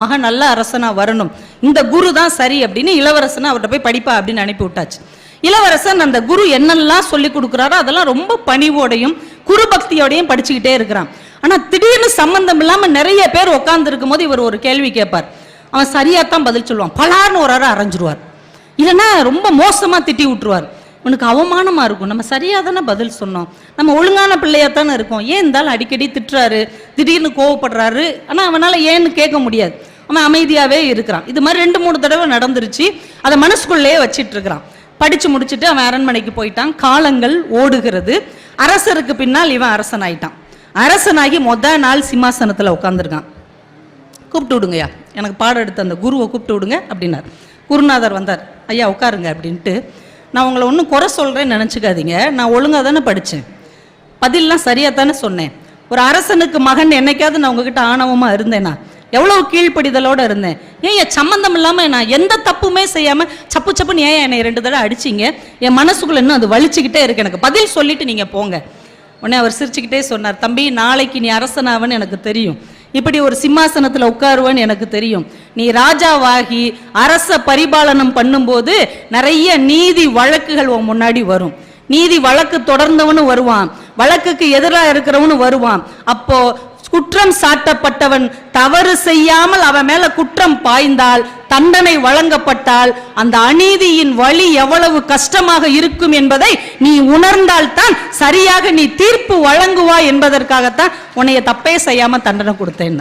நல்ல அரசனா வரணும், இந்த குரு தான் சரி அப்படின்னு இளவரசனை அவர்கிட்ட போய் படிப்பா அப்படின்னு அனுப்பி விட்டாச்சு. இளவரசன் அந்த குரு என்னெல்லாம் சொல்லி கொடுக்குறாரோ அதெல்லாம் ரொம்ப பணிவோடையும் குரு பக்தியோடையும் படிச்சுக்கிட்டே இருக்கிறான். ஆனா திடீர்னு சம்பந்தம் இல்லாம நிறைய பேர் உட்கார்ந்து இருக்கும் போது இவர் ஒரு கேள்வி கேட்பார். அவன் சரியாத்தான் பதில் சொல்லுவான், பலார்னு ஒரு அரை அரைஞ்சிருவார், இல்லைன்னா ரொம்ப மோசமா திட்டி விட்டுருவார். உனக்கு அவமானமா இருக்கும், நம்ம சரியா தானே பதில் சொன்னோம், நம்ம ஒழுங்கான பிள்ளையா தானே இருக்கோம், ஏன் இருந்தாலும் அடிக்கடி திட்டுறாரு, திடீர்னு கோவப்படுறாரு. ஆனா அவனால ஏன்னு கேட்க முடியாது, அவன் அமைதியாவே இருக்கிறான். இது மாதிரி 2-3 தடவை நடந்துருச்சு. அதை மனசுக்குள்ளேயே வச்சிட்டு இருக்கிறான். படிச்சு முடிச்சுட்டு அவன் அரண்மனைக்கு போயிட்டான். காலங்கள் ஓடுகிறது. அரசருக்கு பின்னால் இவன் அரசன் ஆயிட்டான். அரசனாகி நாள் சிம்மாசனத்துல உட்காந்துருக்கான். கூப்பிட்டு விடுங்கய்யா, எனக்கு பாடம் எடுத்த அந்த குருவை கூப்பிட்டு விடுங்க அப்படின்னார். குருநாதர் வந்தார். ஐயா உட்காருங்க அப்படின்ட்டு. நான் உங்களை ஒன்றும் குறை சொல்கிறேன்னு நினச்சிக்காதீங்க, நான் ஒழுங்காக தானே படித்தேன், பதிலெலாம் சரியாக தானே சொன்னேன். ஒரு அரசனுக்கு மகன் என்னைக்காவது நான் உங்ககிட்ட ஆணவமாக இருந்தேனா? எவ்வளவு கீழ்ப்படிதலோடு இருந்தேன். ஏன் சம்மந்தம் இல்லாமல் நான் எந்த தப்புமே செய்யாமல் சப்பு சப்புன்னு ஏன் என்னை 2 தடவை அடிச்சிங்க? என் மனசுக்குள்ள இன்னும் அது வலிச்சுக்கிட்டே இருக்கு, எனக்கு பதில் சொல்லிட்டு நீங்கள் போங்க. உடனே அவர் சிரிச்சுக்கிட்டே சொன்னார், தம்பி நாளைக்கு நீ அரசனாவன்னு எனக்கு தெரியும், இப்படி ஒரு சிம்மாசனத்தில் உட்காருவன்னு எனக்கு தெரியும். நீ ராஜாவாகி அரச பரிபாலனம் பண்ணும்போது நிறைய நீதி வழக்குகள் உன் முன்னாடி வரும். நீதி வழக்கு தொடர்ந்தவனு வருவான், வழக்குக்கு எதிராக இருக்கிறவனு வருவான். அப்போ குற்றம் சாட்டப்பட்டவன் தவறு செய்யாமல் அவன் மேல குற்றம் பாய்ந்தால், தண்டனை வழங்கப்பட்டால், அந்த அநீதியின் வழி எவ்வளவு கஷ்டமாக இருக்கும் என்பதை நீ உணர்ந்தால்தான் சரியாக நீ தீர்ப்பு வழங்குவாய் என்பதற்காகத்தான் உன்னைய தப்பே செய்யாம தண்டனை கொடுத்தேன்.